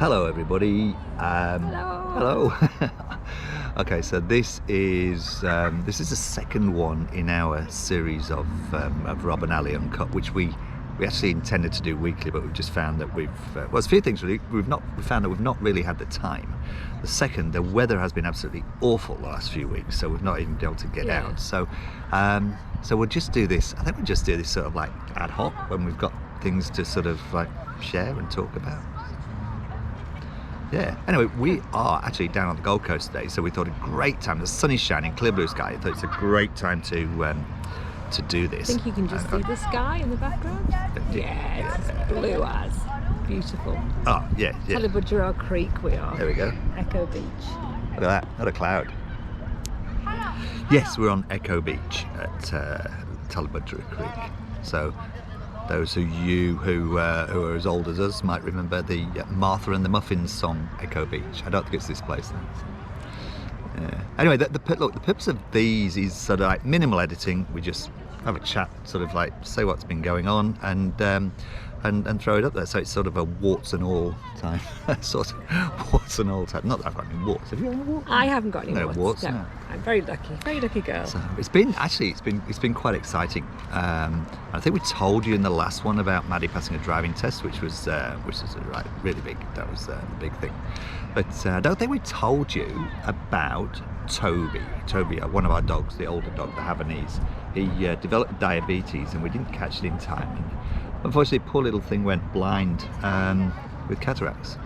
Hello everybody. Hello. Okay, so this is the second one in our series of Rob and Ali Uncut, which we actually intended to do weekly, but we've just found that well, there's a few things really. We found that we've not really had the time. The second, the weather has been absolutely awful the last few weeks, so we've not even been able to get out. So we'll just do this. I think we'll just do this sort of like ad hoc when we've got things to sort of like share and talk about. Yeah. Anyway, we are actually down on the Gold Coast today, so we thought a great time. The sun is shining, clear blue sky. I thought it's a great time to do this. I think you can just see the sky in the background. Yeah, it's blue as. Beautiful. Oh, yeah. Talibudgerah Creek we are. There we go. Echo Beach. Look at that, not a cloud. Yes, we're on Echo Beach at Talibudgerah Creek. So those of you who are as old as us might remember the Martha and the Muffins song, Echo Beach. I don't think it's this place though. Yeah. Anyway, the purpose of these is sort of like minimal editing. We just have a chat, sort of like say what's been going on and throw it up there. So it's sort of a warts and all time. Sort of warts and all time. Not that I've got any warts. Have you got any warts? I haven't got any warts. No. I'm very lucky girl. So it's been quite exciting. I think we told you in the last one about Maddie passing a driving test, which was like really big. That was the big thing. But I don't think we told you about Toby. Toby, one of our dogs, the older dog, the Havanese. He developed diabetes, and we didn't catch it in time. And unfortunately, poor little thing went blind with cataracts.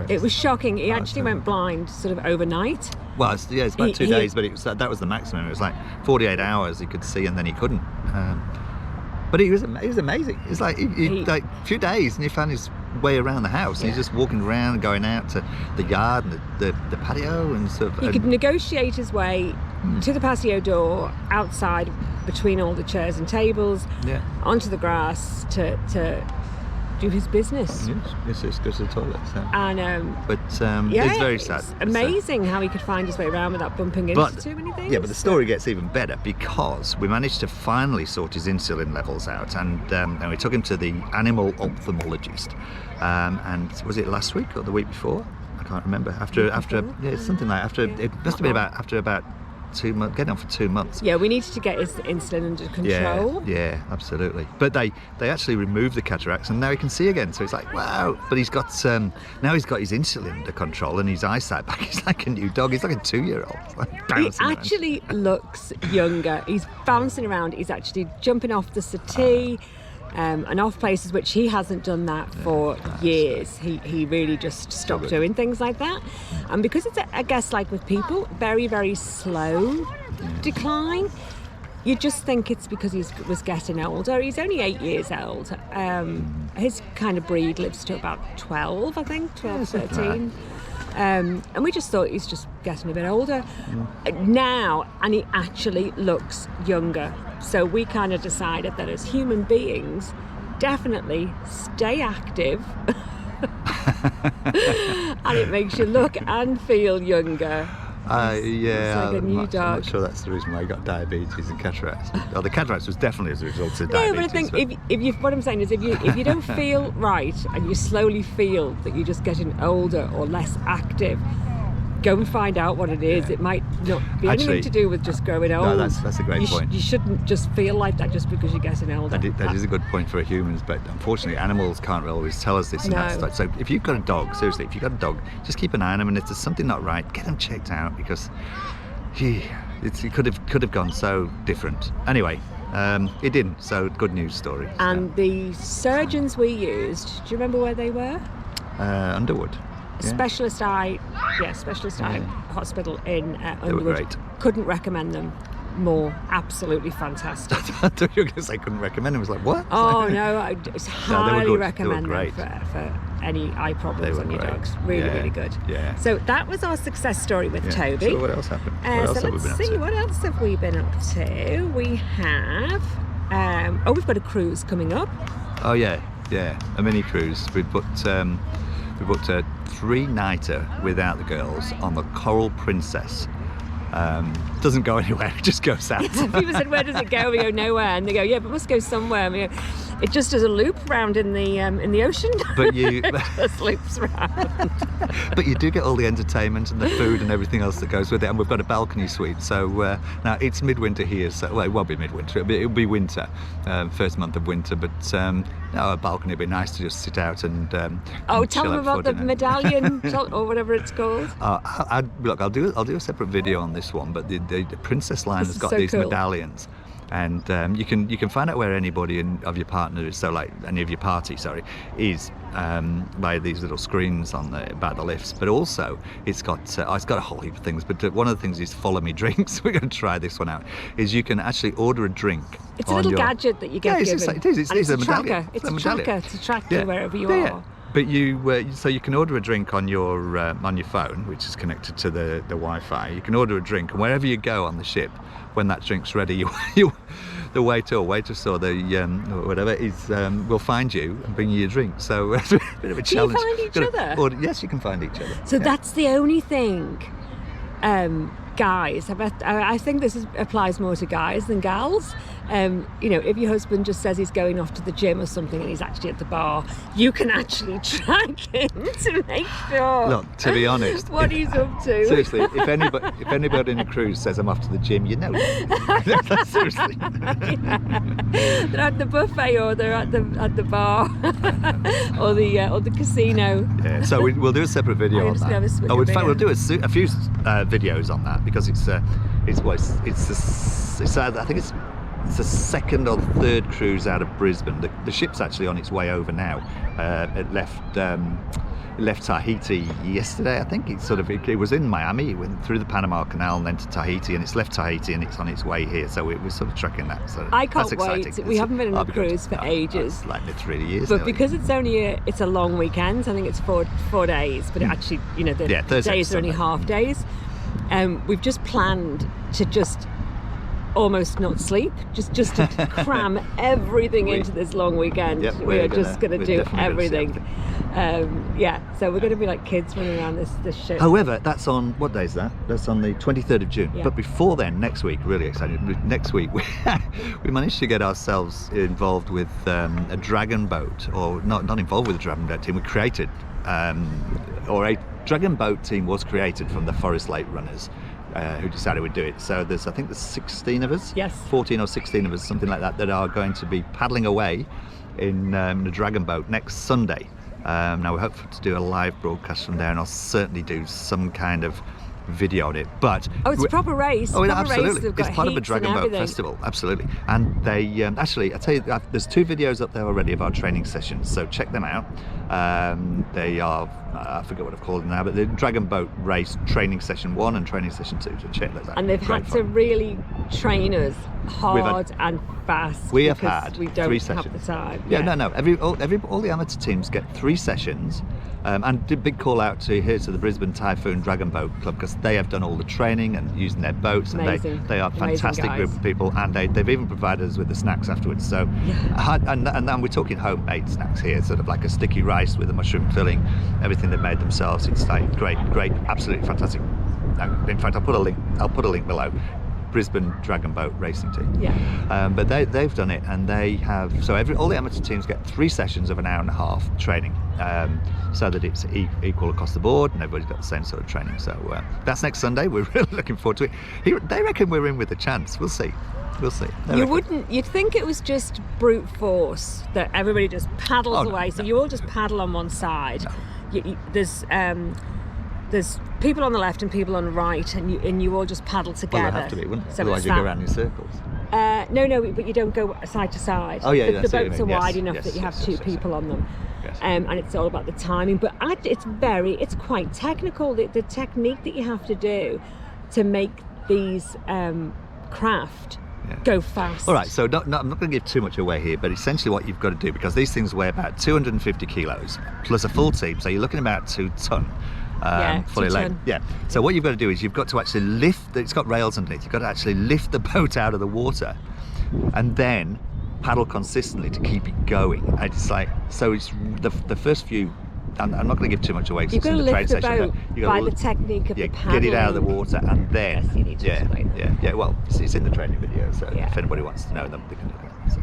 It was shocking. He actually went blind sort of overnight. Well, it's about 2 days, but that was the maximum. It was like 48 hours he could see, and then he couldn't. But he was amazing. It's like like a few days, and he found his way around the house. And he's just walking around, going out to the yard and the patio, and sort of. He could negotiate his way to the patio door, outside between all the chairs and tables, onto the grass to do his business. Yes, go to the toilet. So. And it's very sad. It's amazing how he could find his way around without bumping into too many things. Yeah, but the story gets even better because we managed to finally sort his insulin levels out, and we took him to the animal ophthalmologist. And was it last week or the week before? I can't remember. After something like it must have been after about 2 months, getting on for 2 months. Yeah, we needed to get his insulin under control. Yeah, absolutely. But they actually removed the cataracts, and now he can see again. So it's like, wow. But he's got now he's got his insulin under control and his eyesight back. He's like a new dog. He's like a 2-year-old. Like he actually looks younger. He's bouncing around. He's actually jumping off the settee. And off places, which he hasn't done that for years. He really just stopped doing things like that. And because it's, I guess, like with people, very, very slow decline, you just think it's because he was getting older. He's only 8 years old. His kind of breed lives to about 12, I think, 12, 13. And we just thought he's just getting a bit older now, and he actually looks younger. So we kind of decided that as human beings, definitely stay active. And it makes you look and feel younger. It's like a new dog. I'm not sure that's the reason why I got diabetes and cataracts. Oh, the cataracts was definitely as a result of diabetes. No, but I think if you, what I'm saying is if you don't feel right and you slowly feel that you're just getting older or less active, go and find out what it is. It might not be anything to do with just growing old. No, that's a great point. You shouldn't just feel like that just because you're getting older. That is a good point for humans, but unfortunately animals can't always tell us this and that stuff. So if you've got a dog, seriously, if you've got a dog, just keep an eye on them, and if there's something not right, get them checked out, because it could have gone so different. Anyway, it didn't, so good news story. And the surgeons we used, do you remember where they were? Underwood. Specialist eye hospital in Underwood. They were great. Couldn't recommend them more. Absolutely fantastic. I thought you were going to say couldn't recommend them. I was like, what? Oh no, I highly recommend them for any eye problems on your dogs. Really good. Yeah. So that was our success story with Toby. So what else happened? What else have we been up to? We have we've got a cruise coming up. Oh yeah, a mini cruise. We booked a 3-nighter without the girls on the Coral Princess. Doesn't go anywhere, it just goes out. People said, where does it go? We go, nowhere. And they go, yeah, but it must go somewhere. And we go, It just does a loop round in the ocean. But you, It just loops round. but you do get all the entertainment and the food and everything else that goes with it. And we've got a balcony suite. So now it's midwinter here. So well, it won't be midwinter. It'll be winter, first month of winter. But no, a balcony would be nice to just sit out and. Tell them about the medallion or whatever it's called. Look, I'll do a separate video on this one. But the Princess line has got so these cool. medallions. And you can find out where anybody of your partner is, so like any of your party, is by these little screens by the lifts. But also it's got a whole heap of things. But one of the things is follow me drinks. We're going to try this one out. Is you can actually order a drink. It's a little gadget that you get given. It's a medallion. It's a tracker to track you wherever you are. are. But so you can order a drink on your phone, which is connected to the Wi-Fi. You can order a drink, and wherever you go on the ship, when that drink's ready, the waiter or waitress or the whatever will find you and bring you your drink. So it's a bit of a challenge. Do you find each other? Yes, you can find each other. So that's the only thing. Guys, I think this applies more to guys than gals. If your husband just says he's going off to the gym or something and he's actually at the bar, you can actually track him to make sure. Look, to be honest, what he's up to. Seriously, if anybody in a cruise says I'm off to the gym, you know. Seriously. Yeah. They're at the buffet or they're at the bar or the casino. Yeah. So we'll do a separate video on that. In fact, we'll do a few videos on that because I think it's the second or third cruise out of Brisbane. The ship's actually on its way over now. It left Tahiti yesterday. I think it was in Miami. It went through the Panama Canal and then to Tahiti, and it's left Tahiti and it's on its way here. So we're sort of tracking that. So I can't that's wait. exciting. We haven't been on a cruise for ages. It's like 3 years. But nearly. because it's a long weekend. I think it's four days. But it actually, the days are only half days. We've just planned to just almost not sleep, just to cram everything into this long weekend. Yep, we're just going to do everything. So we're going to be like kids running around this ship. However, that's on, what day is that? That's on the 23rd of June. Yeah. But before then, next week, really excited, next week we managed to get ourselves involved with a dragon boat, or not involved with a dragon boat team. We created, or a dragon boat team was created from the Forest Lake Runners. Who decided we'd do it. So there's 16 of us, yes, 14 or 16 of us, something like that are going to be paddling away in the dragon boat next Sunday. Now we're hopeful to do a live broadcast from there, and I'll certainly do some kind of video on it. But it's a proper race. Absolutely, it's part of a dragon boat festival, absolutely. And they actually, I tell you, there's 2 videos up there already of our training sessions, so check them out. They are, I forget what I've called them now, but the dragon boat race training session 1 and training session 2, so check those out. And they've had to really train us hard and fast. We have had we don't 3 sessions. have the time. All the amateur teams get 3 sessions. And a big call out to the Brisbane Typhoon Dragon Boat Club, because they have done all the training and using their boats, and they are a fantastic group of people, and they've even provided us with the snacks afterwards. So, and we're talking homemade snacks here, sort of like a sticky rice with a mushroom filling, everything they've made themselves. It's like great, absolutely fantastic. In fact, I'll put a link below. Brisbane Dragon Boat Racing Team. Yeah. But they've done it, and they have. So all the amateur teams get 3 sessions of an hour and a half training, so that it's equal across the board, and everybody's got the same sort of training. So that's next Sunday. We're really looking forward to it. They reckon we're in with a chance. We'll see. You'd think it was just brute force that everybody just paddles away. So you all just paddle on one side. No. There's people on the left and people on the right, and you all just paddle together. Well, they have to be, wouldn't it? So otherwise you go around in circles. No, but you don't go side to side. Oh yeah, the boats are wide enough that you have 2 people on them. Yes. And it's all about the timing. But it's quite technical. The technique that you have to do to make these craft go fast. All right, so I'm not going to give too much away here, but essentially what you've got to do, because these things weigh about 250 kilos plus a full team, so you're looking at about 2 ton. Fully laden. Yeah. So what you've got to do is you've got to actually lift. It's got rails underneath. You've got to actually lift the boat out of the water, and then paddle consistently to keep it going. And it's like, so it's the first few. I'm not going to give too much away. You've got to lift the boat by the technique of the paddling. Get it out of the water, and then you need to explain that. Well, it's in the training video, so if anybody wants to know them, they can look at it. So.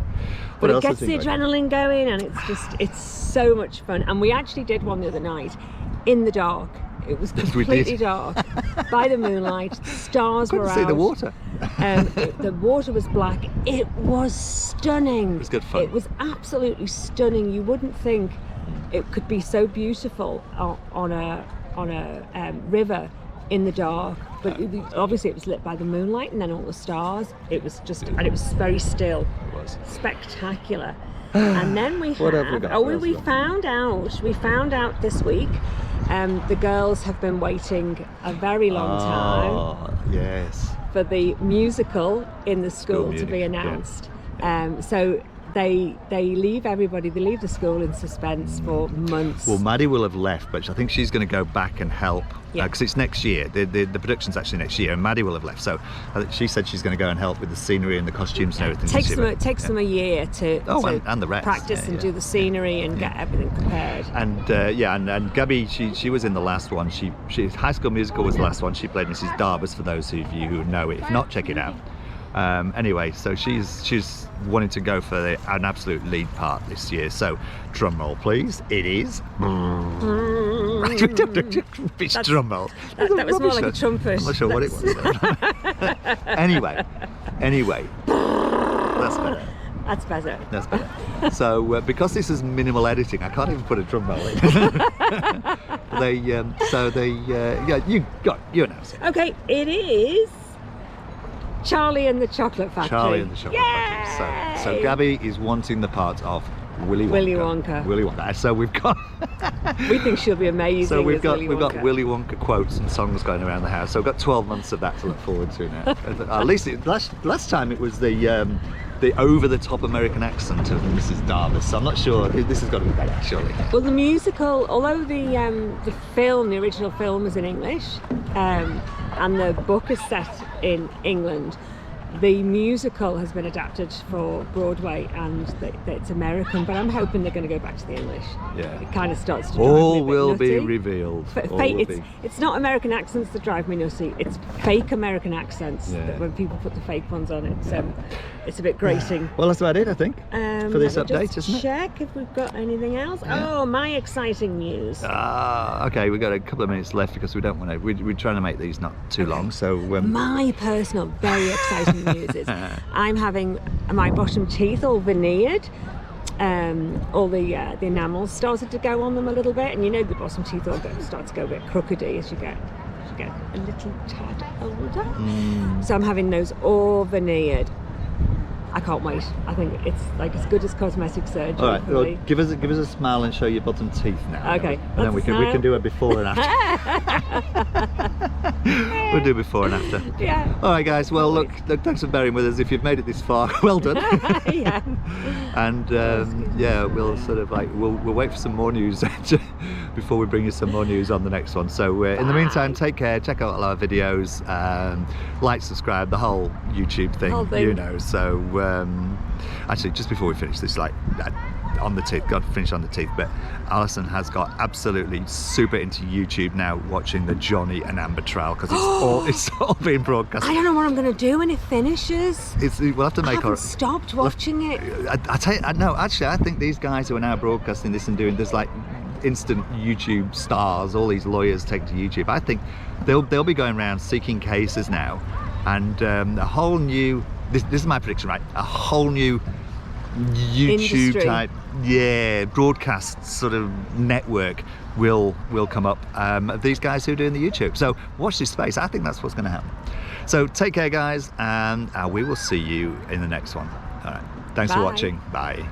But it else gets has the been going on? adrenaline going, and it's so much fun. And we actually did one the other night in the dark. It was Yes, we completely did. dark, by the moonlight. The stars were Couldn't out. see the water. The water was black. It was stunning. It was good fun. It was absolutely stunning. You wouldn't think it could be so beautiful on a river in the dark, but obviously it was lit by the moonlight and then all the stars. It was just, and it was very still. It was. Spectacular. And then we What have we got? What else we we got? found out this week. The girls have been waiting a very long time Oh, yes. for the musical in the school to be music, announced. So they leave the school in suspense for months. Well, Maddie will have left, but I think she's going to go back and help Yeah. because it's next year. The production's actually next year, and Maddie will have left. So I think she said she's going to go and help with the scenery and the costumes and everything. Takes them a year to and the rest. practice and do the scenery and get everything prepared. And Gabby, she was in the last one. She High School Musical was the last one. She played Mrs. Darbus, for those of you who know it. If not, check it out. Anyway, so she's wanting to go for an absolute lead part this year. So drum roll, please. It is. Bitch, drum roll. That was more like a trumpet. I'm not sure what it was. Anyway, that's better. That's better. That's better. So because this is minimal editing, I can't even put a drum roll in. You announce it. Okay, it is Charlie and the Chocolate Factory. Charlie and the Chocolate Factory. So Gabby is wanting the part of Willy Wonka. Willy Wonka. So we've got. We think she'll be amazing. So we've got Wonka. Willy Wonka quotes and songs going around the house. So we've got 12 months of that to look forward to now. At least last time it was the over-the-top American accent of Mrs. Darbus. So I'm not sure. This has got to be better, surely. Well, the musical, although the original film is in English, and the book is set in England, the musical has been adapted for Broadway, and it's American. But I'm hoping they're going to go back to the English. Yeah. It kind of starts to drive me All a bit will be nutty. revealed. It's not American accents that drive me nutty. It's fake American accents Yeah. that when people put the fake ones on it. It's a bit grating. Well, that's about it, I think, for this Let me update, just isn't it? check if we've got anything else. Yeah. Oh, my exciting news. Okay, we've got a couple of minutes left because we don't want to. We're trying to make these not too long. So My personal, very exciting news is I'm having my bottom teeth all veneered. All the enamels started to go on them a little bit, and you know the bottom teeth all start to go a bit crookedy as you get a little tad older. So I'm having those all veneered. I can't wait. I think it's like as good as cosmetic surgery. all right, for well, me. give us a smile and show your bottom teeth now. Okay, and then we that's a can do a before and after. We'll do before and after. Yeah. All right, guys. Well, look, thanks for bearing with us. If you've made it this far, well done. Yeah. And we'll sort of we'll wait for some more news before we bring you some more news on the next one. So in the meantime, take care. Check out all our videos. Like, subscribe, the whole YouTube thing. Whole thing. You know. So actually, just before we finish this, on the teeth, got to finish on the teeth, but Alison has got absolutely super into YouTube now, watching the Johnny and Amber trial because it's all being broadcast. I don't know what I'm going to do when it finishes. We'll have to I make haven't stopped watching it. I tell you, no, actually, I think these guys who are now broadcasting this and doing this instant YouTube stars, all these lawyers take to YouTube. I think they'll be going around seeking cases now, and a whole new. This is my prediction, right? A whole new YouTube Industry. type, broadcast sort of network will come up of these guys who are doing the YouTube. So watch this space. I think that's what's going to happen. So take care, guys, and we will see you in the next one. All right. Thanks for Bye. watching. Bye.